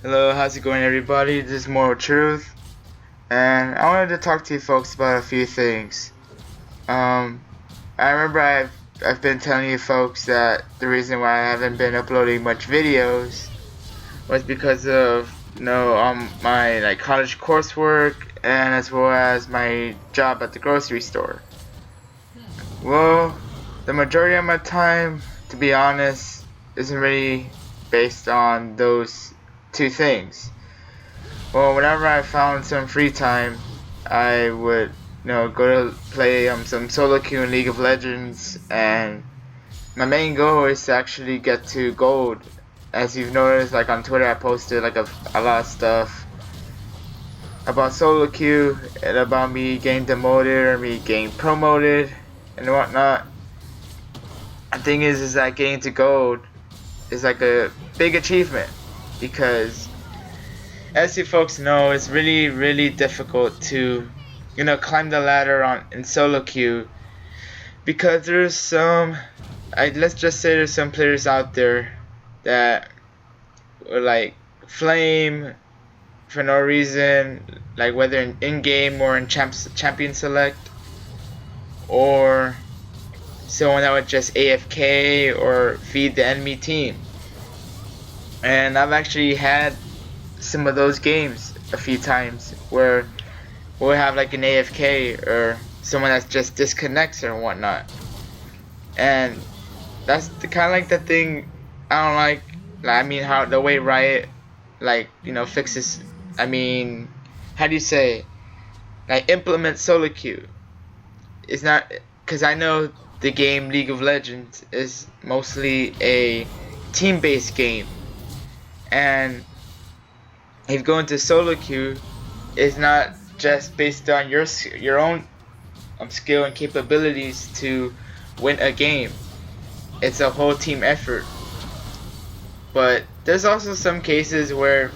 Hello, how's it going, everybody? This is Moral Truth, and I wanted to talk to you folks about a few things. I remember I've been telling you folks that the reason why I haven't been uploading much videos was because of my college coursework and as well as my job at the grocery store. Well, the majority of my time, to be honest, isn't really based on those two things. Well, whenever I found some free time, I would, go to play some solo queue in League of Legends, and my main goal is to actually get to gold. As you've noticed, like on Twitter, I posted like a lot of stuff about solo queue and about me getting demoted or me getting promoted and whatnot. The thing is that getting to gold is like a big achievement because as you folks know, it's really, really difficult to, climb the ladder in solo queue because let's just say there's some players out there that will like flame for no reason, like whether in game or in champion select, or someone that would just AFK or feed the enemy team. And I've actually had some of those games a few times where we'll have like an AFK or someone that just disconnects or whatnot. And that's kind of like the thing I don't like. I mean, how the way Riot fixes. I mean, how do you say? Like implement solo queue. It's not because I know the game League of Legends is mostly a team-based game, and if going to solo queue, it's not just based on your own skill and capabilities to win a game. It's a whole team effort. But there's also some cases where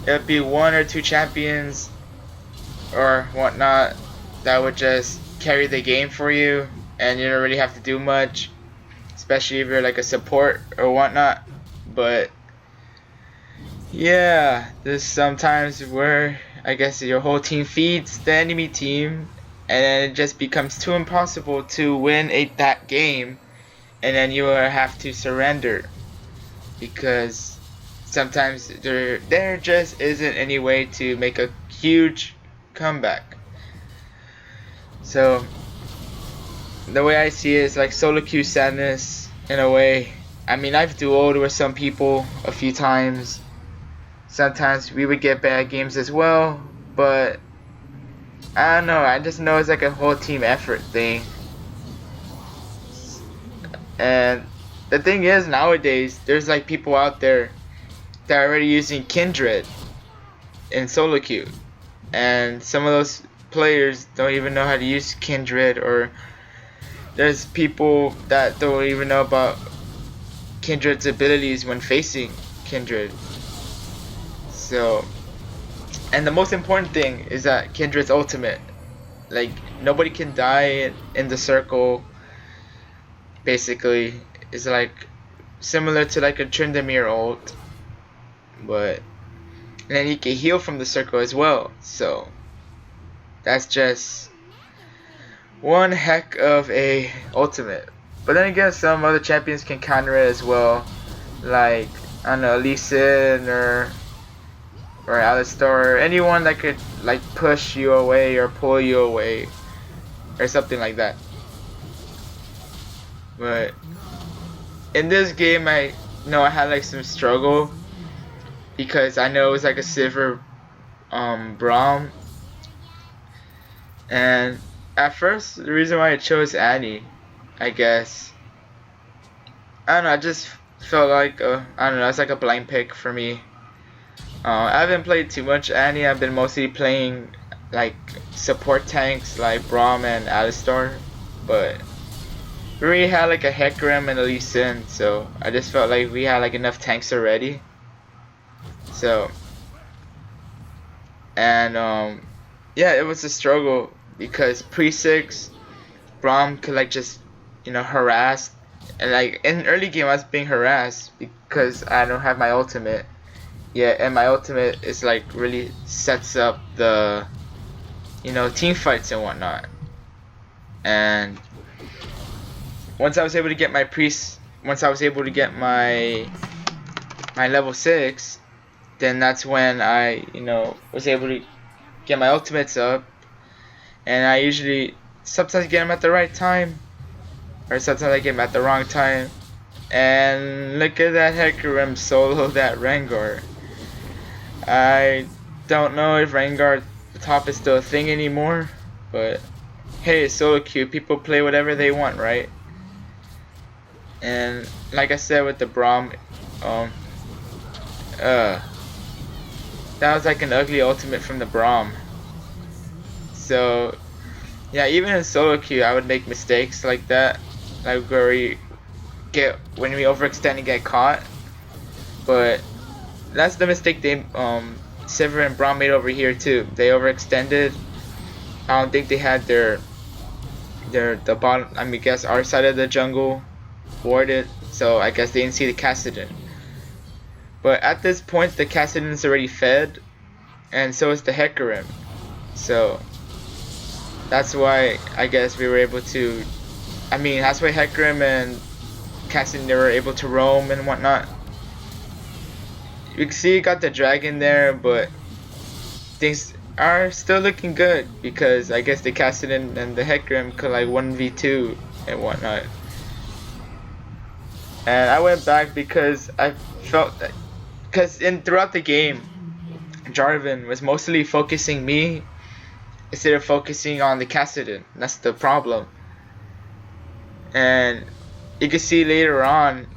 it'd be one or two champions or whatnot that would just carry the game for you, and you don't really have to do much, especially if you're like a support or whatnot. But yeah, there's sometimes where I guess your whole team feeds the enemy team, and then it just becomes too impossible to win that game, and then you will have to surrender because sometimes there just isn't any way to make a huge comeback. So the way I see it is like solo queue sadness in a way. I mean, I've duoed with some people a few times. Sometimes we would get bad games as well, but I don't know. I just know it's like a whole team effort thing. And the thing is, nowadays, there's like people out there that are already using Kindred in solo queue. And some of those players don't even know how to use Kindred, or there's people that don't even know about Kindred's abilities when facing Kindred. So, and the most important thing is that Kindred's ultimate, like nobody can die in the circle. Basically, is like similar to like a Tryndamere ult, but and then he can heal from the circle as well. So that's just one heck of a ultimate. But then again, some other champions can counter it as well, like I don't know, Lee Sin or Alistar, anyone that could like push you away or pull you away or something like that. But in this game, I know I had like some struggle because I know it was like a silver Braum, and at first the reason why I chose Annie, I guess, I don't know, I just felt like I don't know, it's like a blind pick for me. I haven't played too much Annie. I've been mostly playing like support tanks like Braum and Alistar, but we already had like a Hecarim and a Lee Sin, so I just felt like we had like enough tanks already. So, and yeah, it was a struggle because pre-6, Braum could like just harass, and like in early game I was being harassed because I don't have my ultimate, Yeah, and my ultimate is like really sets up the, you know, team fights and whatnot. And once I was able to get my once I was able to get my level 6, then that's when I, you know, was able to get my ultimates up. And I usually sometimes get them at the right time, or sometimes I get them at the wrong time. And look at that Hecarim solo that Rengar. I don't know if Rengar top is still a thing anymore, but hey, it's solo queue. People play whatever they want, right? And like I said with the Braum, that was like an ugly ultimate from the Braum. So yeah, even in solo queue, I would make mistakes like that, like where when we overextend and get caught. But that's the mistake they Sivir and Braum made over here too. They overextended. I don't think they had the bottom. I mean, guess our side of the jungle warded, so I guess they didn't see the Kassadin. But at this point, the Kassadin is already fed, and so is the Hecarim. So that's why I guess we were able to. I mean, that's why Hecarim and Kassadin were able to roam and whatnot. You can see you got the dragon there, but things are still looking good because I guess the Kassadin and the Hecarim could like 1v2 and whatnot. And I went back because I felt that, because throughout the game, Jarvan was mostly focusing me instead of focusing on the Kassadin. That's the problem. And you can see later on,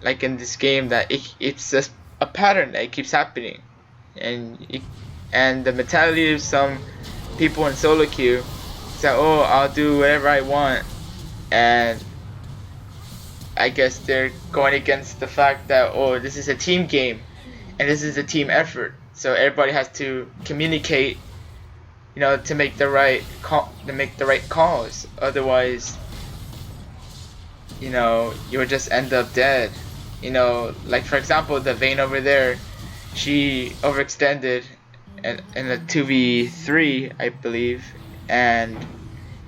like in this game, that it's just a pattern that keeps happening. And the mentality of some people in solo queue is that, oh, I'll do whatever I want, and I guess they're going against the fact that, oh, this is a team game and this is a team effort, so everybody has to communicate, you know, to make the right calls. Otherwise, you know, you would just end up dead. You know, like for example, the Vayne over there, she overextended in a 2v3, I believe, and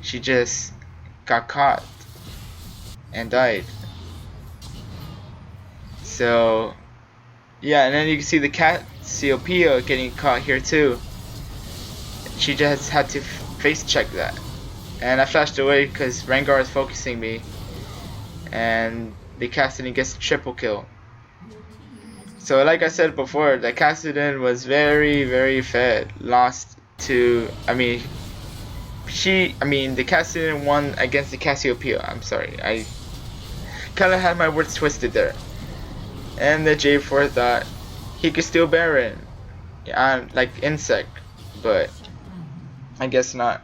she just got caught and died. So yeah, and then you can see the Cassiopeia getting caught here too. She just had to face check that, and I flashed away because Rengar is focusing me, and the Kassadin gets a triple kill. So like I said before, the Kassadin was very, very fed. Lost to, the Kassadin won against the Cassiopeia. I'm sorry, I kind of had my words twisted there. And the J4 thought he could steal Baron, like Insect, but I guess not.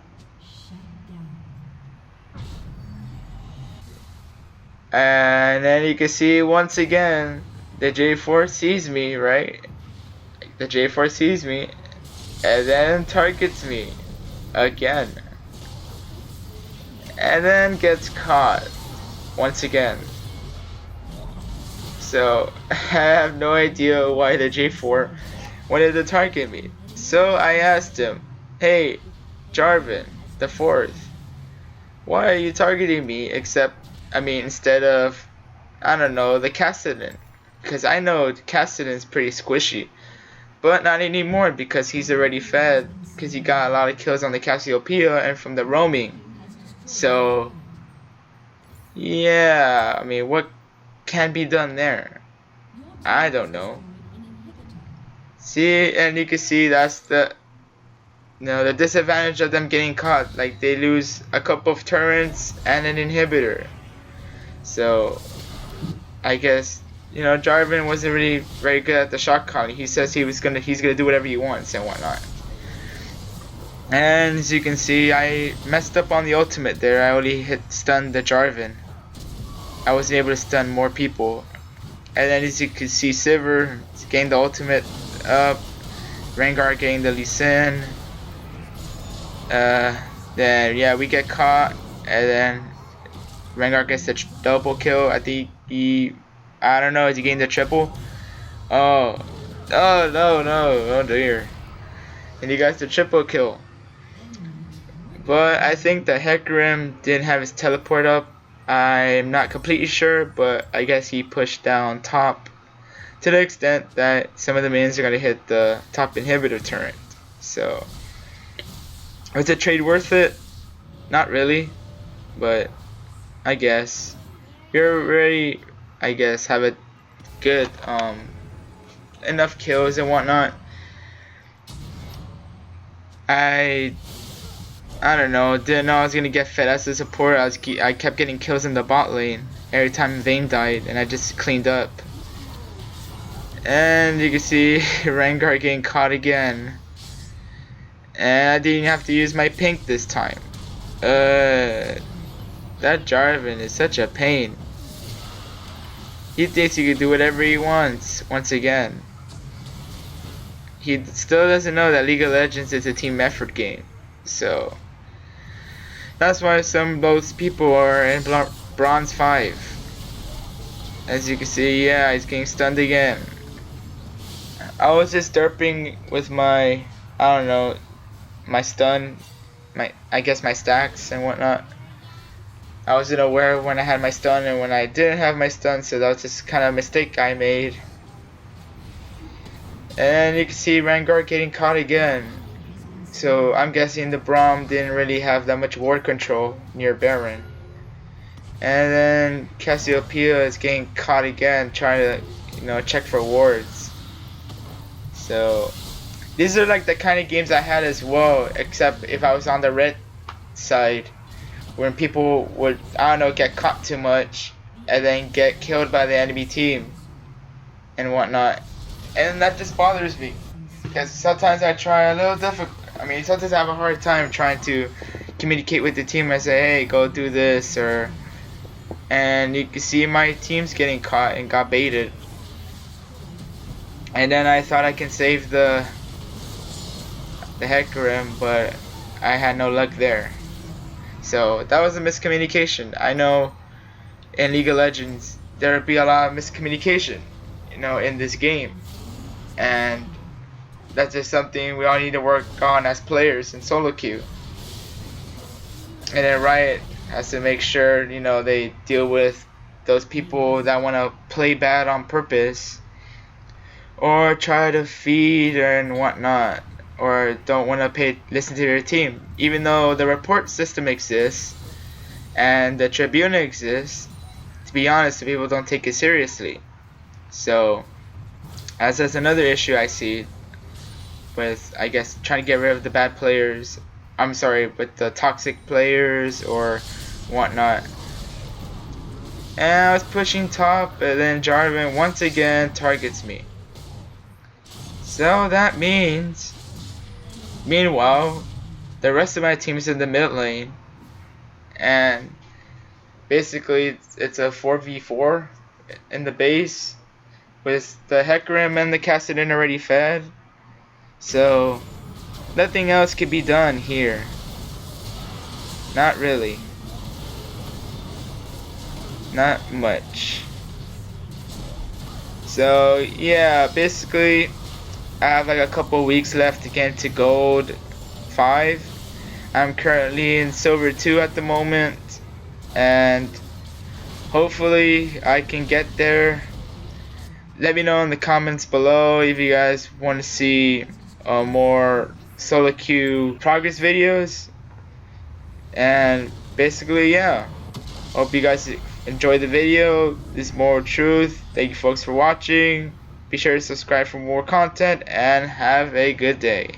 And then you can see once again, the J4 sees me, right? The J4 sees me, and then targets me again. And then gets caught once again. So I have no idea why the J4 wanted to target me. So I asked him, hey, Jarvan, the 4th, why are you targeting me instead of, I don't know, the Kassadin? Because I know Kassadin is pretty squishy, but not anymore because he's already fed, because he got a lot of kills on the Cassiopeia and from the roaming. So yeah, I mean, what can be done there? I don't know. See, and you can see that's the disadvantage of them getting caught. Like, they lose a couple of turrets and an inhibitor. So I guess, you know, Jarvan wasn't really very good at the shot calling. He says he's gonna do whatever he wants and whatnot. And as you can see, I messed up on the ultimate there. I only stunned the Jarvan. I wasn't able to stun more people. And then as you can see, Sivir gained the ultimate up. Rengar gained the Lee Sin. Then yeah, we get caught, and then Rengar gets the double kill. I think I don't know, is he getting the triple? Oh, Oh no, no, oh dear. And he got the triple kill. But I think the Hecarim didn't have his teleport up. I'm not completely sure, but I guess he pushed down top to the extent that some of the minions are going to hit the top inhibitor turret. So, was the trade worth it? Not really, but I guess. We already, I guess, have a good, enough kills and whatnot. I don't know. Didn't know I was gonna get fed as a support. I kept getting kills in the bot lane every time Vayne died, and I just cleaned up. And you can see Rengar getting caught again, and I didn't have to use my pink this time. That Jarvan is such a pain. He thinks he can do whatever he wants once again. He still doesn't know that League of Legends is a team effort game. So that's why some of those people are in Bronze 5. As you can see, yeah, he's getting stunned again. I was just derping with my, I don't know, my stun, I guess my stacks and whatnot. I wasn't aware when I had my stun and when I didn't have my stun, so that was just kind of a mistake I made. And you can see Rengar getting caught again. So I'm guessing the Braum didn't really have that much ward control near Baron. And then Cassiopeia is getting caught again trying to, check for wards. So these are like the kind of games I had as well, except if I was on the red side, when people would, I don't know, get caught too much and then get killed by the enemy team and whatnot. And that just bothers me, because sometimes I try a little difficult. Sometimes I have a hard time trying to communicate with the team. I say, hey, go do this, and you can see my team's getting caught and got baited. And then I thought I can save the Hecarim, but I had no luck there. So that was a miscommunication. I know in League of Legends there would be a lot of miscommunication, in this game. And that's just something we all need to work on as players in solo queue. And then Riot has to make sure, they deal with those people that want to play bad on purpose, or try to feed and whatnot, or don't want to listen to their team. Even though the report system exists and the Tribune exists, to be honest, the people don't take it seriously. So as that's another issue I see with, I guess, trying to get rid of the bad players. I'm sorry, with the toxic players or whatnot. And I was pushing top, and then Jarvan once again targets me. So that means, meanwhile, the rest of my team is in the mid lane, and basically it's a 4v4 in the base, with the Hecarim and the Kassadin already fed. So nothing else could be done here. Not really. Not much. So yeah, basically I have like a couple weeks left to get into gold 5. I'm currently in silver 2 at the moment, and hopefully I can get there. Let me know in the comments below if you guys want to see more solo queue progress videos. And basically, yeah, hope you guys enjoy the video. This is More Truth. Thank you folks for watching. Be sure to subscribe for more content, and have a good day.